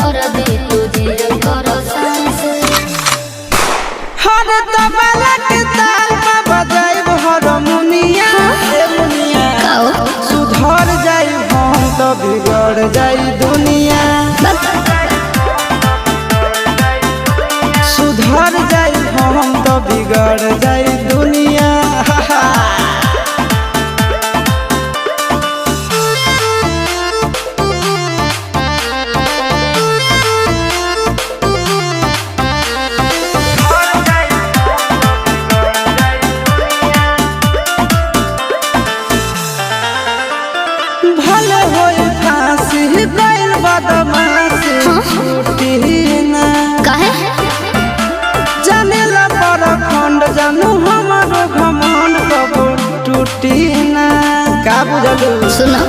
कर दे तुझे करो सांस हर तबला के ताल में बजाइब हारमोनिया ए मुनिया सुधर जाई हम तो बिगड़ जाई दुनिया सुधर जाई हम तो बिगड़ जाई दुनिया भले होई फांसी गइल बदमाशी छूटी ना काहे जानेला पर खंड जानू हमारो घमंड कबो टूटी ना का बुझलू सुनो